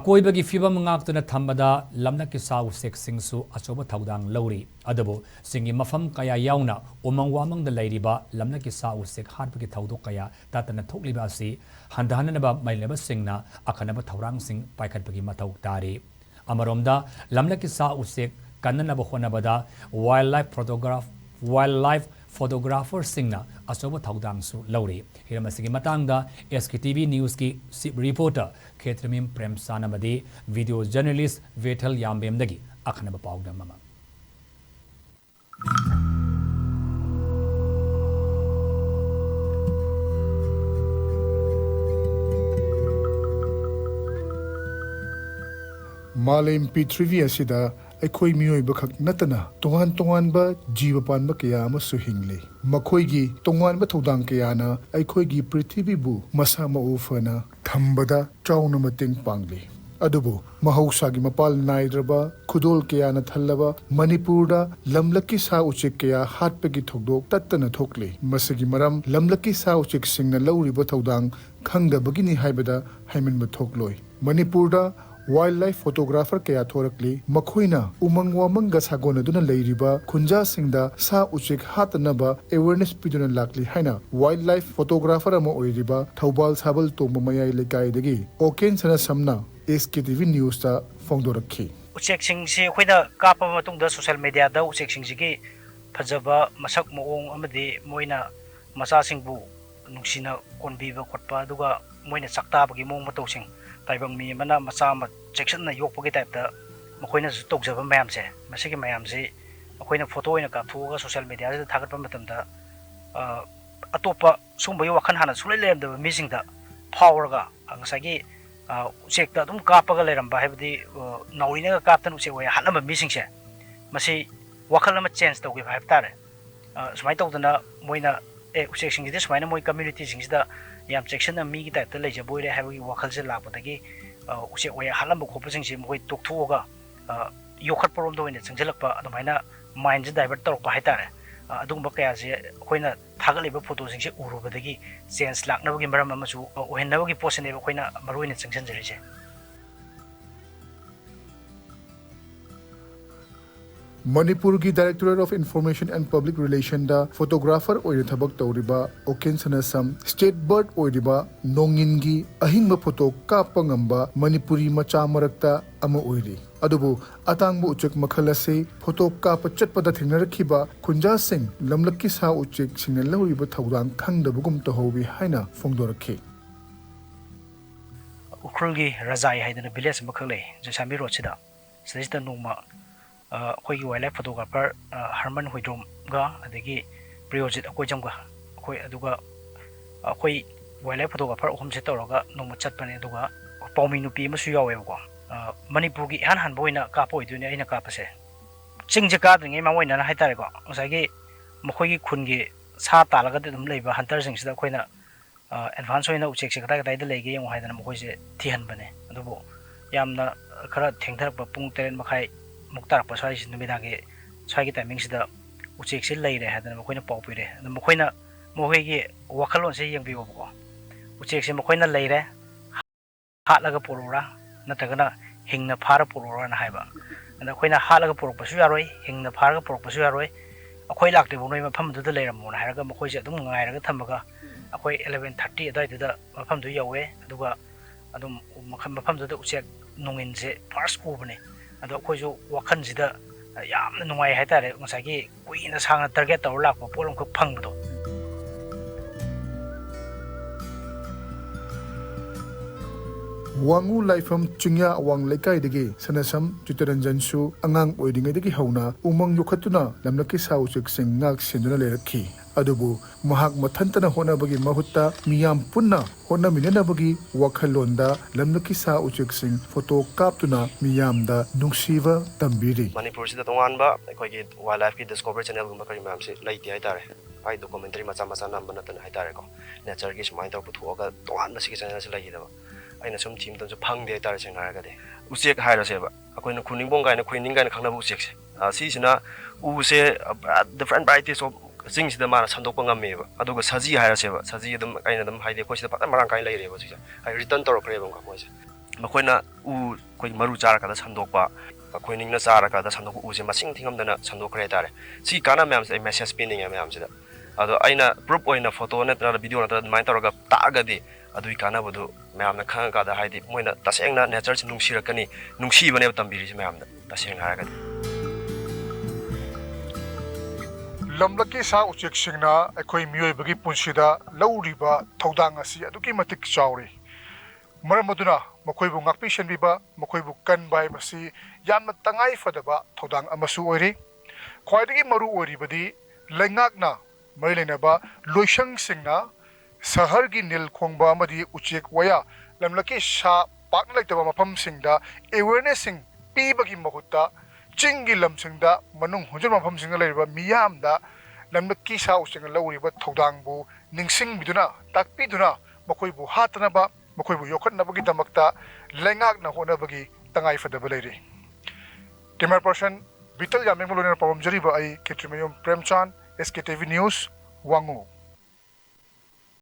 ꯑꯀꯣꯏꯕꯒꯤ ꯐꯤꯕꯝ ꯉꯥꯛꯇꯨꯅ ꯊꯝꯕꯗ ꯂꯝꯂꯛꯀꯤ ꯁꯥ ꯎꯆꯦꯛꯁꯤꯡꯁꯨ ꯑꯆꯧꯕ ꯊꯧꯗꯥꯡ ꯂꯧꯔꯤ ꯑꯗꯨꯕꯨ ꯁꯤꯡꯒꯤ ꯃꯐꯝ ꯀꯌꯥ ꯌꯥꯎꯅ ꯎꯃꯪ ꯋꯥꯃꯪꯗ ꯂꯩꯔꯤꯕ ꯂꯝꯂꯛꯀꯤ ꯁꯥ ꯎꯆꯦꯛ ꯍꯥꯠꯄꯒꯤ ꯊꯧꯗꯣꯛ ꯀꯌꯥ ꯇꯥꯇꯅ ꯊꯣꯛꯂꯤꯕ ꯑꯁꯤ ꯍꯟꯊꯍꯟꯅꯕ ꯃꯩꯂꯩꯕꯁꯤꯡꯅ ꯑꯈꯟꯅꯕ ꯊꯧꯔꯥꯡꯁꯤꯡ ꯄꯥꯏꯈꯠꯄꯒꯤ ꯃꯊꯧ ꯇꯥꯔꯤ ꯑꯃꯔꯣꯝꯗ ꯂꯝꯂꯛꯀꯤ ꯁꯥ ꯎꯆꯦꯛ ꯀꯟꯅꯅꯕ ꯍꯣꯠꯅꯕꯗ ꯋꯥꯏꯜꯗꯂꯥꯏꯐ ꯐꯣꯇꯣꯒ꯭ꯔꯥꯐꯔꯁꯤꯡꯅ ꯑꯆꯧꯕ ꯊꯧꯗꯥꯡꯁꯨ ꯂꯧꯔꯤ ꯍꯤꯔꯝ ꯑꯁꯤꯒꯤ ꯃꯇꯥꯡꯗ SKTV ꯅ꯭ꯌꯨꯁꯀꯤ ꯔꯤꯄꯣꯔꯇꯔ ꯈꯦꯇ꯭ꯔꯃꯤꯝ ꯄ꯭ꯔꯦꯝꯁꯥꯟ ꯑꯃꯗꯤ ꯚꯤꯗꯤꯑꯣ ꯖꯔꯅꯦꯂꯤꯁꯠ ꯚꯦꯊꯦꯜ ꯌꯥꯝꯕꯦꯝꯗꯒꯤ ꯑꯈꯟꯅꯕ ꯄꯥꯎꯗꯝ ꯑꯃ Malim Pitrivi asida ꯑꯩꯈꯣꯏ ꯃꯤꯑꯣꯏꯕꯈꯛ ꯅꯠꯇꯅ ꯇꯣꯉꯥꯟ ꯇꯣꯉꯥꯟꯕ ꯖꯤꯕ ꯄꯥꯟꯕ ꯀꯌꯥ ꯑꯃꯁꯨ ꯍꯤꯡꯂꯤ ꯃꯈꯣꯏꯒꯤ ꯇꯣꯉꯥꯟꯕ ꯊꯧꯗꯥꯡ ꯀꯌꯥꯅ ꯑꯩꯈꯣꯏꯒꯤ ꯄ꯭ꯔꯤꯊꯤꯕꯤꯕꯨ ꯃꯁꯥ ꯃꯎ ꯐꯅ ꯊꯝꯕꯗ ꯆꯥꯎꯅ ꯃꯇꯦꯡ ꯄꯥꯡꯂꯤ ꯑꯗꯨꯕꯨ ꯃꯍꯧꯁꯥꯒꯤ ꯃꯄꯥꯜ ナꯏꯗ꯭ꯔꯕ ꯈꯨꯗꯣꯜ ꯀꯌꯥꯅ ꯊꯜꯂꯕ ꯃꯅꯤꯄꯨꯔꯗ ꯂꯝꯂꯛꯀꯤ ꯁꯥ ꯎꯆꯦꯛ ꯀꯌꯥ ꯍꯥꯠꯄꯒꯤ ꯊꯧꯗꯣꯛ ꯇꯠꯇꯅ ꯊꯣꯛꯂꯤ ꯃꯁꯤꯒꯤ ꯃꯔꯝ ꯂꯝꯂꯛꯀꯤ ꯁꯥ ꯎꯆꯦꯛꯁꯤꯡꯅ ꯂꯧꯔꯤꯕ ꯊꯧꯗꯥꯡ ꯈꯪꯗꯕꯒꯤꯅꯤ ꯍꯥꯏꯕꯗ ꯍꯥꯏꯃꯟꯕ ꯊꯣꯛꯂꯣꯏ ꯃꯅꯤꯄꯨꯔꯗ ꯋꯥꯏꯜꯗꯂꯥꯏꯐ ꯐꯣꯇꯣꯒ꯭ꯔꯥꯐꯔ ꯀꯌꯥ ꯊꯣꯔꯛꯂꯤ ꯃꯈꯣꯏꯅ ꯎꯃꯪ ꯋꯥꯃꯪꯒ ꯁꯥꯒꯣꯟꯅꯗꯨꯅ ꯂꯩꯔꯤꯕ ꯈꯨꯟꯖꯥꯁꯤꯡꯗ ꯁꯥ ꯎꯆꯦꯛ ꯍꯥꯠꯇꯅꯕ ꯑꯦꯋꯦꯌꯔꯅꯦꯁ ꯄꯤꯗꯨꯅ ꯂꯥꯛꯂꯤ ꯍꯥꯏꯅ ꯋꯥꯏꯜꯗꯂꯥꯏꯐ ꯐꯣꯇꯣꯒ꯭ꯔꯥꯐꯔ ꯑꯃ ꯑꯣꯏꯔꯤꯕ ꯊꯧꯕꯥꯜ ꯁꯥꯕꯜ ꯇꯣꯡꯕ ꯃꯌꯥꯏ ꯂꯩꯀꯥꯏꯗꯒꯤ ꯑꯣꯀꯦꯟ ꯁꯅꯥꯁꯝꯅ SKTV ꯅ꯭ꯌꯨꯁꯇ ꯐꯣꯡꯗꯣꯔꯛꯈꯤ ꯎꯆꯦꯛꯁꯤꯡꯁꯤ ꯑꯩꯈꯣꯏꯅ ꯀꯥꯞꯄ ꯃꯇꯨꯡꯗ ꯁꯣꯁꯤꯌꯦꯜ ꯃꯤꯗꯤꯌꯥꯗ ꯎꯆꯦꯛꯁꯤꯡꯁꯤꯒꯤ ꯐꯖꯕ ꯃꯁꯛ ꯃꯑꯣꯡ ꯑꯃꯗꯤ ꯃꯣꯏꯅ ꯃꯆꯥꯁꯤꯡꯕꯨ ꯅꯨꯡꯁꯤꯅ ꯀꯣꯟꯕꯤꯕ ꯈꯣꯠꯄ ꯑꯗꯨꯒ ꯃꯣꯏꯅ ꯆꯥꯛꯇꯥꯕꯒꯤ ꯃꯑꯣꯡ ꯃꯇꯧꯁꯤꯡ ꯇꯥꯏꯕꯪ ꯃꯤ ꯑꯃꯅ ꯃꯆꯥ ꯑꯃ ꯆꯦꯛꯁꯤꯟꯅ ꯌꯣꯛꯄꯒꯤ ꯇꯥꯏꯞꯇ ꯃꯈꯣꯏꯅꯁꯨ ꯇꯧꯖꯕ ꯃꯌꯥꯝꯁꯦ ꯃꯁꯤꯒꯤ ꯃꯌꯥꯝꯁꯤ ꯑꯩꯈꯣꯏꯅ ꯐꯣꯇꯣ ꯑꯣꯏꯅ ꯀꯥꯞꯊꯣꯛꯑꯒ ꯁꯣꯁꯤꯌꯦꯜ ꯃꯤꯗꯤꯌꯥꯁꯤꯗ ꯊꯥꯒꯠꯄ ꯃꯇꯝꯗ ꯑꯇꯣꯞꯄ ꯁꯨꯝꯕꯒꯤ ꯋꯥꯈꯜ ꯍꯥꯟꯅ ꯁꯨꯡꯂꯩ ꯂꯩꯔꯝꯗꯕ ꯃꯤꯁꯤꯡꯗ ꯐꯥꯎꯔꯒ ꯉꯁꯥꯏꯒꯤ ꯎꯆꯦꯛꯇ ꯑꯗꯨꯝ ꯀꯥꯞꯄꯒ ꯂꯩꯔꯝꯕ ꯍꯥꯏꯕꯗꯤ ꯅꯥꯎꯔꯤꯅꯒ ꯀꯥꯞꯇꯅ ꯎꯆꯦꯛ ꯑꯣꯏꯅ ꯍꯥꯠꯂꯝꯕ ꯃꯤꯁꯤꯡꯁꯦ ꯃꯁꯤ ꯋꯥꯈꯜ ꯑꯃ ꯆꯦꯟꯖ ꯇꯧꯈꯤꯕ ꯍꯥꯏꯕ ꯇꯥꯔꯦ ꯁꯨꯃꯥꯏꯅ ꯇꯧꯗꯅ ꯃꯣꯏꯅ ꯎꯆꯦꯛꯁꯤꯡꯁꯤꯗꯤ ꯁꯨꯃꯥꯏꯅ ꯃꯣꯏ ꯀꯝꯃ꯭ꯌꯨꯅꯤꯇꯤꯁꯤꯡꯁꯤꯗ ꯌꯥꯝ ꯆꯦꯛꯁꯤꯟꯅ ꯃꯤꯒꯤ ꯇꯥꯏꯞꯇ ꯂꯩꯖꯕ ꯑꯣꯏꯔꯦ ꯍꯥꯏꯕꯒꯤ ꯋꯥꯈꯜꯁꯦ ꯂꯥꯛꯄꯗꯒꯤ ꯎꯆꯦꯛ ꯑꯣꯏꯅ ꯍꯥꯠꯂꯝꯕ ꯈꯣꯠꯄꯁꯤꯡꯁꯦ ꯃꯈꯣꯏ ꯇꯣꯛꯊꯣꯛꯑꯒ ꯌꯣꯛꯈꯠꯄꯔꯣꯝꯗ ꯑꯣꯏꯅ ꯆꯪꯁꯤꯜꯂꯛꯄ ꯑꯗꯨꯃꯥꯏꯅ ꯃꯥꯏꯟꯁꯦ ꯗꯥꯏꯚꯔꯠ ꯇꯧꯔꯛꯄ ꯍꯥꯏꯇꯥꯔꯦ ꯑꯗꯨꯒꯨꯝꯕ ꯀꯌꯥꯁꯦ ꯑꯩꯈꯣꯏꯅ ꯊꯥꯒꯠꯂꯤꯕ ꯐꯣꯇꯣꯁꯤꯡꯁꯦ ꯎꯔꯨꯕꯗꯒꯤ ꯆꯦꯟꯖ ꯂꯥꯛꯅꯕꯒꯤ ꯃꯔꯝ ꯑꯃꯁꯨ ꯑꯣꯏꯍꯟꯅꯕꯒꯤ ꯄꯣꯠꯁꯤꯅꯦꯕ ꯑꯩꯈꯣꯏꯅ ꯃꯔꯨꯑꯣꯏꯅ ꯆꯪꯁꯤꯟꯖꯔꯤꯁꯦ Manipurgi Directorate of Information and Public Relations da photographer oina thabak tawriba Oken Sanasam State Bird oiriba Nongmeina ahingba photo kappa ngamba Manipuri macha marakta ama oiri adubu atangbu uchek makhal ase photo kappa chatpada thingnarakhiba khunja sing lamlakki sa uchek singna lawriba thawdang khangdabugum tahobi haina fongdorakhi Ukrulgi Razai haidana village makhale Jasami road sida sida nongma ꯑꯩꯈꯣꯏꯒꯤ wildlife photographer ꯍꯔꯃꯟ ꯍꯣꯏꯗ꯭ꯔꯣꯝꯒ ꯑꯗꯒꯤ ꯄ꯭ꯔꯤꯌꯣꯖꯤꯠ ꯑꯀꯣꯏꯖꯝꯒ ꯑꯩꯈꯣꯏ ꯑꯗꯨꯒ ꯑꯩꯈꯣꯏ wildlife photographer ꯑꯍꯨꯝꯁꯦ ꯇꯧꯔꯒ ꯅꯣꯡꯃ ꯆꯠꯄꯅꯦ ꯑꯗꯨꯒ ꯄꯥꯎꯃꯤ ꯅꯨꯄꯤ ꯑꯃꯁꯨ ꯌꯥꯎꯋꯦꯕꯀꯣ ꯃꯅꯤꯄꯨꯔꯒꯤ ꯏꯍꯥꯟ ꯍꯥꯟꯕ ꯑꯣꯏꯅ ꯀꯥꯞꯄ ꯑꯣꯏꯗꯣꯏꯅꯦ ꯑꯩꯅ ꯀꯥꯞꯄꯁꯦ ꯆꯤꯡꯁꯦ ꯀꯥꯗ꯭ꯔꯤꯉꯩ ꯃꯃꯣꯏꯅꯅ ꯍꯥꯏꯇꯥꯔꯦꯀꯣ ꯉꯁꯥꯏꯒꯤ ꯃꯈꯣꯏꯒꯤ ꯈꯨꯟꯒꯤ ꯁꯥ ꯇꯥꯜꯂꯒꯗꯤ ꯑꯗꯨꯝ ꯂꯩꯕ ꯍꯟꯇꯔꯁꯤꯡꯁꯤꯗ ꯑꯩꯈꯣꯏꯅ ꯑꯦꯗꯚꯥꯟꯁ ꯑꯣꯏꯅ ꯎꯆꯦꯛꯁꯦ ꯀꯗꯥꯏ ꯀꯗꯥꯏꯗ ꯂꯩꯒꯦ ꯌꯦꯡꯉꯨ ꯍꯥꯏꯗꯅ ꯃꯈꯣꯏꯁꯦ ꯊꯤꯍꯟꯕꯅꯦ ꯑꯗꯨꯕꯨ ꯌꯥꯝꯅ ꯈꯔ ꯊꯦꯡꯊꯔꯛꯄ ꯄꯨꯡ 8:30 ꯃꯨꯛ ꯇꯥꯔꯛꯄ ꯁ꯭ꯋꯥꯏꯁꯤ ꯅꯨꯃꯤꯗꯥꯡꯒꯤ ꯁ꯭ꯋꯥꯏꯒꯤ ꯇꯥꯏꯃꯤꯡꯁꯤꯗ ꯎꯆꯦꯛꯁꯦ ꯂꯩꯔꯦ ꯍꯥꯏꯗꯅ ꯃꯈꯣꯏꯅ ꯄꯥꯎ ꯄꯤꯔꯦ ꯑꯗꯨ ꯃꯈꯣꯏꯅ ꯃꯈꯣꯏꯒꯤ ꯋꯥꯈꯜꯂꯣꯟꯁꯦ ꯌꯦꯡꯕꯤꯌꯣꯕꯀꯣ ꯎꯆꯦꯛꯁꯦ ꯃꯈꯣꯏꯅ ꯂꯩꯔꯦ ꯍꯥꯠꯂꯒ ꯄꯨꯔꯛꯎꯔꯥ ꯅꯠꯇ꯭ꯔꯒꯅ ꯍꯤꯡꯅ ꯐꯥꯔ ꯄꯨꯔꯛꯎꯔꯥꯅ ꯍꯥꯏꯕ ꯑꯗ ꯑꯩꯈꯣꯏꯅ ꯍꯥꯠꯂꯒ ꯄꯨꯔꯛꯄꯁꯨ ꯌꯥꯔꯣꯏ ꯍꯤꯡꯅ ꯐꯥꯔꯒ ꯄꯨꯔꯛꯄꯁꯨ ꯌꯥꯔꯣꯏ ꯑꯩꯈꯣꯏ ꯂꯥꯛꯇ꯭ꯔꯤꯐꯥꯎ ꯅꯣꯏ ꯃꯐꯝꯗꯨꯗ ꯂꯩꯔꯝꯃꯣꯅ ꯍꯥꯏꯔꯒ ꯃꯈꯣꯏꯁꯦ ꯑꯗꯨꯝ ꯉꯥꯏꯔꯒ ꯊꯝꯃꯒ ꯑꯩꯈꯣꯏ 11:30 ꯑꯗꯨꯋꯥꯏꯗꯨꯗ ꯃꯐꯝꯗꯨ ꯌꯧꯋꯦ ꯑꯗꯨꯒ ꯑꯗꯨꯝ ꯃꯐꯝꯗꯨꯗ ꯎꯆꯦꯛ ꯅꯣꯡꯏꯟꯁꯦ ꯐꯥꯔꯁ ꯎꯕꯅꯦ ꯑꯗꯣ ꯑꯩꯈꯣꯏꯁꯨ ꯋꯥꯈꯜꯁꯤꯗ ꯌꯥꯝꯅ ꯅꯨꯡꯉꯥꯏ ꯍꯥꯏꯇꯥꯔꯦ ꯉꯁꯥꯏꯒꯤ ꯀꯨꯏꯅ ꯁꯥꯡꯅ ꯇꯥꯔꯒꯦꯠ ꯇꯧꯔ ꯂꯥꯛꯄ ꯄꯣꯠ ꯑꯃꯈꯛ ꯐꯪꯕꯗꯣ Wangu Laifam Chingya Awang Lekaidagi Sanasam Chitaranjansu Angang Oidingadagi Hauna Umang Yokhatuna Lamlaki Sauchik Sing Ngak Sinduna Leraki Adubu Mahak Matantana Honabagi Mahutta Miyam Punna Hona Minanabagi Wakhalonda Lamlaki Sauchik Sing Photo Kaptuna Miyamda Nungsiva Tambiri Manipur sida tonganba akhoi wildlife ki discovery channel gumba kari mam se laiti haitare ai documentary macha macha namba natana haitare ko nature ki sumai taw puthoga tongan na sigi channel se laiti daba aina sum team tan su phangde haitare sengara gade usek haira seba akhoi na khuning bong gaina khoining gaina khangna usek se si sina u se different varieties of sing sida mana sandokpa ngameba aduga saji haira seba saji adum aina adum haide khoi sida pata marang kai leireba sija ai return tor kreba ka moi se ꯃꯈꯣꯏꯅ ꯎ ꯑꯩꯈꯣꯏ ꯃꯔꯨ ꯆꯥꯔꯀꯥꯟꯗ ꯁꯟꯗꯣꯛꯄ ꯑꯩꯈꯣꯏ ꯅꯤꯡꯅ ꯆꯥꯔꯀꯥꯟꯗ ꯁꯟꯗꯣꯛꯄ ꯎꯁꯦ ꯃꯁꯤꯡ ꯊꯤꯉꯝꯗꯅ ꯁꯟꯗꯣꯛꯈ꯭ꯔꯦ ꯍꯥꯏꯇꯥꯔꯦ ꯁꯤ ꯀꯥꯟꯅꯕ ꯃꯌꯥꯝꯁꯦ ꯑꯩ ꯃꯦꯁꯦꯖ ꯄꯤꯅꯤꯡꯉꯦ ꯃꯌꯥꯝꯁꯤꯗ ꯑꯗꯣ ꯑꯩꯅ ꯄ꯭ꯔꯨꯞ ꯑꯣꯏꯅ ꯐꯣꯇꯣ ꯅꯠꯇ꯭ꯔꯒ ꯚꯤꯗꯤꯑꯣ ꯅꯠꯇ꯭ꯔꯒ ꯑꯗꯨꯃꯥꯏꯅ ꯇꯧꯔꯒ ꯇꯥꯛꯑꯒꯗꯤ ꯑꯗꯨꯒꯤ ꯀꯥꯟꯅꯕꯗꯨ ꯃꯌꯥꯝꯅ ꯈꯪꯉꯀꯥꯟꯗ ꯍꯥꯏꯗꯤ ꯃꯣꯏꯅ ꯇꯁꯦꯡꯅ ꯅꯦꯆꯔꯁꯤ ꯅꯨꯡꯁꯤꯔꯛꯀꯅꯤ ꯅꯨꯡꯁꯤꯕꯅꯦꯕ ꯇꯝꯕꯤꯔꯤꯁꯤ ꯃꯌꯥꯝꯗ ꯇꯁꯦꯡꯅ ꯍꯥꯏꯔꯒꯗꯤ ꯂꯝꯂꯛꯀꯤ ꯁꯥ ꯎꯆꯦꯛꯁꯤꯡꯅ ꯑꯩꯈꯣꯏ ꯃꯤꯑꯣꯏꯕꯒꯤ ꯄꯨꯟꯁꯤꯗ ꯂꯧꯔꯤꯕ ꯊꯧꯗꯥꯡ ꯑꯁꯤ ꯑꯗꯨꯛꯀꯤ ꯃꯇꯤꯛ ꯆꯥꯎꯔꯤ ꯃꯔꯝ ꯑꯗꯨꯅ ꯃꯈꯣꯏꯕꯨ ꯉꯥꯛꯄꯤ ꯁꯦꯟꯕꯤꯕ ꯃꯈꯣꯏꯕꯨ ꯀꯟꯕ ꯍꯥꯏꯕꯁꯤ ꯌꯥꯝꯅ ꯇꯉꯥꯏ ꯐꯗꯕ ꯊꯧꯗꯥꯡ ꯑꯃꯁꯨ ꯑꯣꯏꯔꯤ ꯈ꯭ꯋꯥꯏꯗꯒꯤ ꯃꯔꯨ ꯑꯣꯏꯔꯤꯕꯗꯤ ꯂꯩꯉꯥꯛꯅ ꯃꯔꯤ ꯂꯩꯅꯕ ꯂꯣꯏꯁꯪꯁꯤꯡꯅ ꯁꯍꯔꯒꯤ ꯅꯤꯜ ꯈꯣꯡꯕ ꯑꯃꯗꯤ ꯎꯆꯦꯛ ꯋꯥꯌꯥ ꯂꯝꯂꯛꯀꯤ ꯁꯥ ꯄꯥꯛꯅ ꯂꯩꯇꯕ ꯃꯐꯝꯁꯤꯡꯗ ꯑꯦꯋꯦꯔꯅꯦꯁꯁꯤꯡ ꯄꯤꯕꯒꯤ ꯃꯍꯨꯠꯇ ꯆꯤꯡꯒꯤ ꯂꯝꯁꯤꯡꯗ ꯃꯅꯨꯡ ꯍꯨꯟꯖꯤꯟꯕ ꯃꯐꯝꯁꯤꯡꯗ ꯂꯩꯔꯤꯕ ꯃꯤꯌꯥꯝꯗ ꯂꯝꯂꯛꯀꯤ ꯁꯥ ꯎꯆꯦꯛꯅ ꯂꯧꯔꯤꯕ ꯊꯧꯗꯥꯡꯕꯨ ꯅꯤꯡꯁꯤꯡꯕꯤꯗꯨꯅ ꯇꯥꯛꯄꯤꯗꯨꯅ ꯃꯈꯣꯏꯕꯨ ꯍꯥꯠꯇꯅꯕ ꯃꯈꯣꯏꯕꯨ ꯌꯣꯛꯈꯠꯅꯕꯒꯤꯗꯃꯛꯇ ꯂꯩꯉꯥꯛꯅ ꯍꯣꯠꯅꯕꯒꯤ ꯇꯉꯥꯏꯐꯗꯕ ꯂꯩꯔꯤ ꯀꯦꯃꯦꯔꯥ ꯄꯔꯁꯟ ꯕꯤꯇꯜ ꯌꯥꯃꯦꯡꯕ ꯂꯣꯏꯅꯅ ꯄꯥꯎꯗꯝꯖꯔꯤꯕ ꯑꯩ ꯈꯦꯇ꯭ꯔꯤꯃꯌꯨꯝ ꯄ꯭ꯔꯦꯝꯆꯥꯟ SKTV ꯅ꯭ꯌꯨꯁ ꯋꯥꯡꯉꯨ